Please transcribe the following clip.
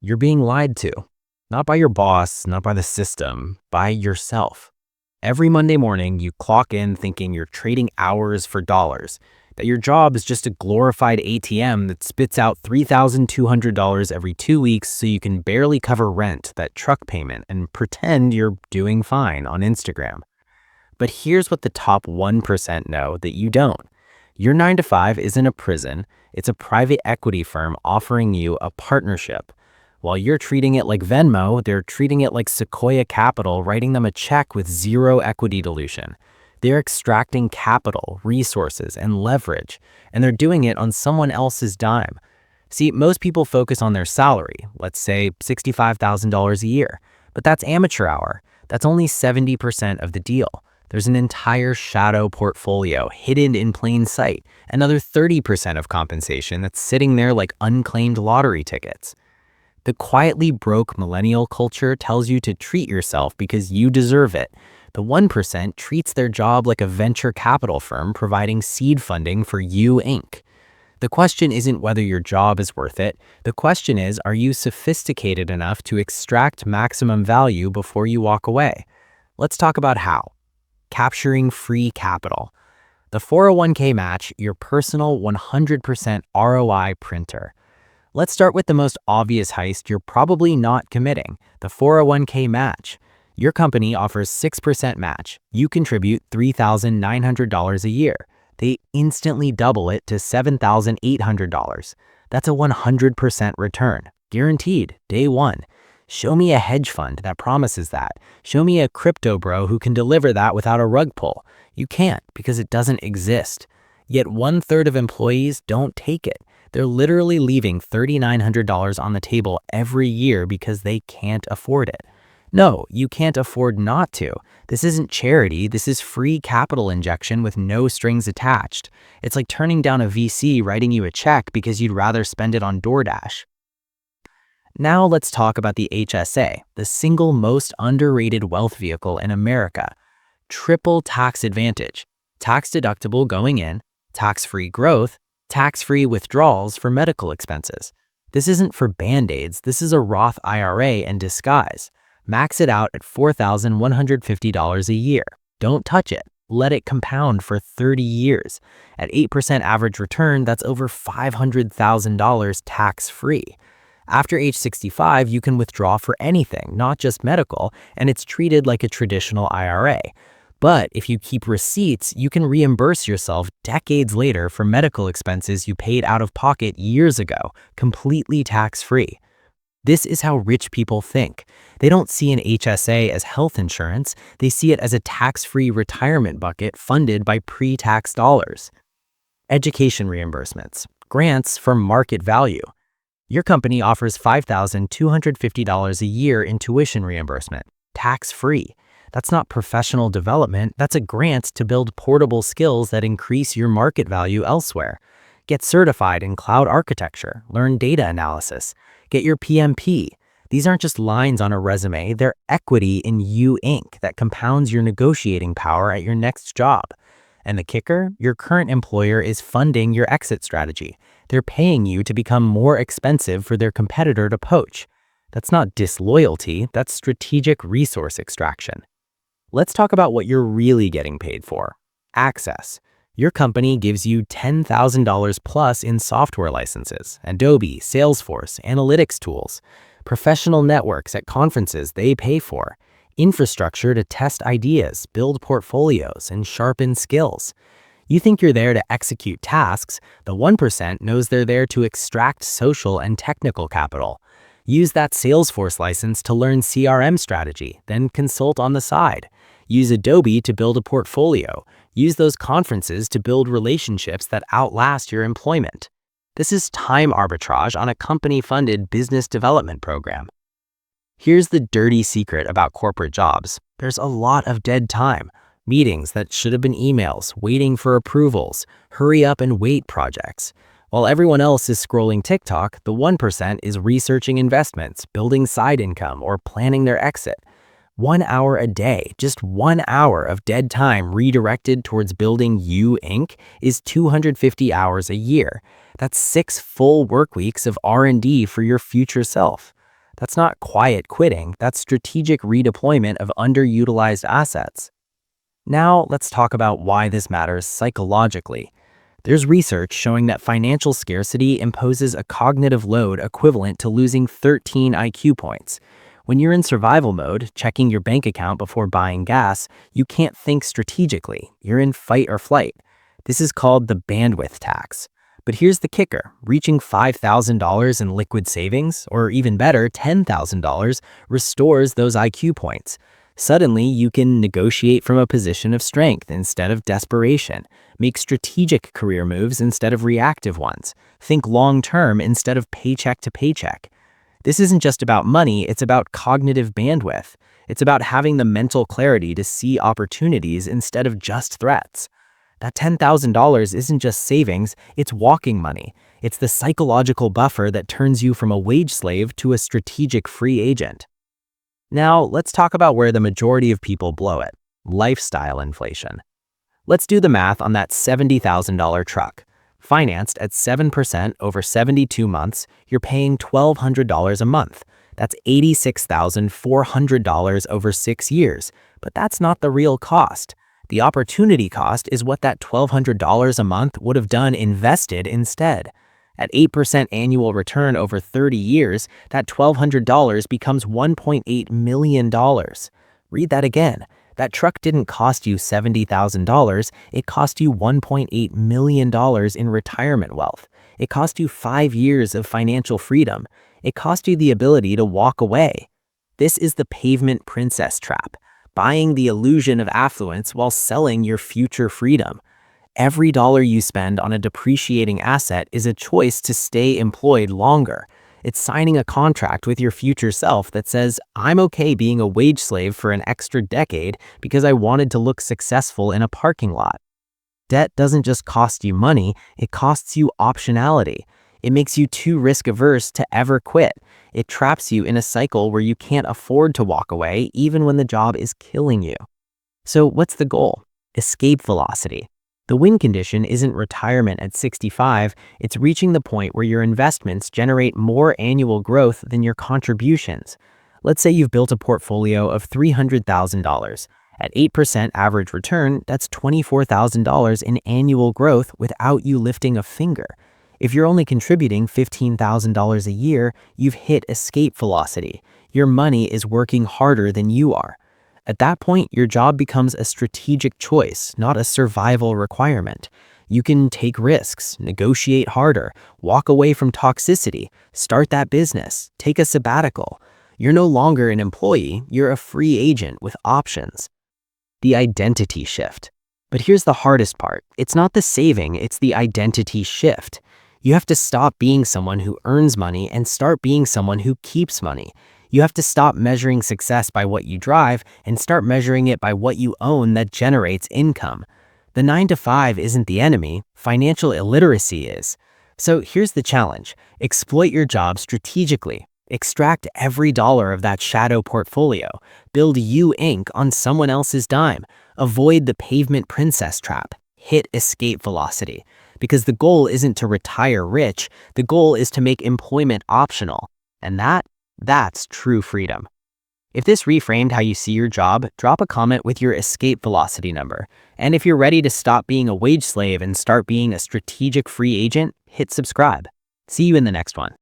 you're being lied to. Not by your boss, not by the system, by yourself. Every Monday morning, you clock in thinking you're trading hours for dollars, that your job is just a glorified ATM that spits out $3,200 every 2 weeks so you can barely cover rent, that truck payment, and pretend you're doing fine on Instagram. But here's what the top 1% know that you don't. Your 9 to 5 isn't a prison, it's a private equity firm offering you a partnership. While you're treating it like Venmo, they're treating it like Sequoia Capital, writing them a check with zero equity dilution. They're extracting capital, resources, and leverage, and they're doing it on someone else's dime. See, most people focus on their salary, let's say $65,000 a year, but that's amateur hour. That's only 70% of the deal. There's an entire shadow portfolio hidden in plain sight, another 30% of compensation that's sitting there like unclaimed lottery tickets. The quietly broke millennial culture tells you to treat yourself because you deserve it. The 1% treats their job like a venture capital firm providing seed funding for you, Inc. The question isn't whether your job is worth it. The question is, are you sophisticated enough to extract maximum value before you walk away? Let's talk about how. Capturing free capital. The 401k match, your personal 100% ROI printer. Let's start with the most obvious heist you're probably not committing, the 401k match. Your company offers 6% match. You contribute $3,900 a year. They instantly double it to $7,800. That's a 100% return, guaranteed, day one. Show me a hedge fund that promises that. Show me a crypto bro who can deliver that without a rug pull. You can't because it doesn't exist. Yet 1/3 of employees don't take it. They're literally leaving $3,900 on the table every year because they can't afford it. No, you can't afford not to. This isn't charity, this is free capital injection with no strings attached. It's like turning down a VC writing you a check because you'd rather spend it on DoorDash. Now let's talk about the HSA, the single most underrated wealth vehicle in America. Triple tax advantage, tax deductible going in, tax-free growth, tax-free withdrawals for medical expenses. This isn't for Band-Aids, this is a Roth IRA in disguise. Max it out at $4,150 a year. Don't touch it. Let it compound for 30 years. At 8% average return, that's over $500,000 tax-free. After age 65, you can withdraw for anything, not just medical, and it's treated like a traditional IRA. But if you keep receipts, you can reimburse yourself decades later for medical expenses you paid out of pocket years ago, completely tax-free. This is how rich people think. They don't see an HSA as health insurance, they see it as a tax-free retirement bucket funded by pre-tax dollars. Education reimbursements, grants for market value. Your company offers $5,250 a year in tuition reimbursement, tax-free. That's not professional development, that's a grant to build portable skills that increase your market value elsewhere. Get certified in cloud architecture, learn data analysis, get your PMP. These aren't just lines on a resume, they're equity in you, Inc. that compounds your negotiating power at your next job. And the kicker, your current employer is funding your exit strategy. They're paying you to become more expensive for their competitor to poach. That's not disloyalty, that's strategic resource extraction. Let's talk about what you're really getting paid for. Access. Your company gives you $10,000 plus in software licenses, Adobe, Salesforce, analytics tools, professional networks at conferences they pay for, infrastructure to test ideas, build portfolios, and sharpen skills. You think you're there to execute tasks, the 1% knows they're there to extract social and technical capital. Use that Salesforce license to learn CRM strategy, then consult on the side. Use Adobe to build a portfolio. Use those conferences to build relationships that outlast your employment. This is time arbitrage on a company-funded business development program. Here's the dirty secret about corporate jobs. There's a lot of dead time. Meetings that should have been emails, waiting for approvals, hurry up and wait projects. While everyone else is scrolling TikTok, the 1% is researching investments, building side income, or planning their exit. 1 hour a day, just 1 hour of dead time redirected towards building you, Inc. is 250 hours a year. That's 6 full work weeks of R&D for your future self. That's not quiet quitting, that's strategic redeployment of underutilized assets. Now, let's talk about why this matters psychologically. There's research showing that financial scarcity imposes a cognitive load equivalent to losing 13 IQ points. When you're in survival mode, checking your bank account before buying gas, you can't think strategically. You're in fight or flight. This is called the bandwidth tax. But here's the kicker. Reaching $5,000 in liquid savings, or even better, $10,000, restores those IQ points. Suddenly, you can negotiate from a position of strength instead of desperation, make strategic career moves instead of reactive ones, think long-term instead of paycheck to paycheck. This isn't just about money, it's about cognitive bandwidth. It's about having the mental clarity to see opportunities instead of just threats. That $10,000 isn't just savings, it's walking money. It's the psychological buffer that turns you from a wage slave to a strategic free agent. Now, let's talk about where the majority of people blow it: lifestyle inflation. Let's do the math on that $70,000 truck. Financed at 7% over 72 months, you're paying $1,200 a month. That's $86,400 over 6 years. But that's not the real cost. The opportunity cost is what that $1,200 a month would have done invested instead. At 8% annual return over 30 years, that $1,200 becomes $1.8 million. Read that again. That truck didn't cost you $70,000, it cost you $1.8 million in retirement wealth. It cost you 5 years of financial freedom. It cost you the ability to walk away. This is the pavement princess trap, buying the illusion of affluence while selling your future freedom. Every dollar you spend on a depreciating asset is a choice to stay employed longer. It's signing a contract with your future self that says, I'm okay being a wage slave for an extra decade because I wanted to look successful in a parking lot. Debt doesn't just cost you money, it costs you optionality. It makes you too risk-averse to ever quit. It traps you in a cycle where you can't afford to walk away even when the job is killing you. So what's the goal? Escape velocity. The win condition isn't retirement at 65, it's reaching the point where your investments generate more annual growth than your contributions. Let's say you've built a portfolio of $300,000. At 8% average return, that's $24,000 in annual growth without you lifting a finger. If you're only contributing $15,000 a year, you've hit escape velocity. Your money is working harder than you are. At that point, your job becomes a strategic choice, not a survival requirement. You can take risks, negotiate harder, walk away from toxicity, start that business, take a sabbatical. You're no longer an employee, you're a free agent with options. The identity shift. But here's the hardest part. It's not the saving, it's the identity shift. You have to stop being someone who earns money and start being someone who keeps money. You have to stop measuring success by what you drive and start measuring it by what you own that generates income. The 9-to-5 isn't the enemy, financial illiteracy is. So here's the challenge. Exploit your job strategically. Extract every dollar of that shadow portfolio. Build you Inc. on someone else's dime. Avoid the pavement princess trap. Hit escape velocity. Because the goal isn't to retire rich, the goal is to make employment optional. And that's true freedom. If this reframed how you see your job, drop a comment with your escape velocity number. And if you're ready to stop being a wage slave and start being a strategic free agent, hit subscribe. See you in the next one.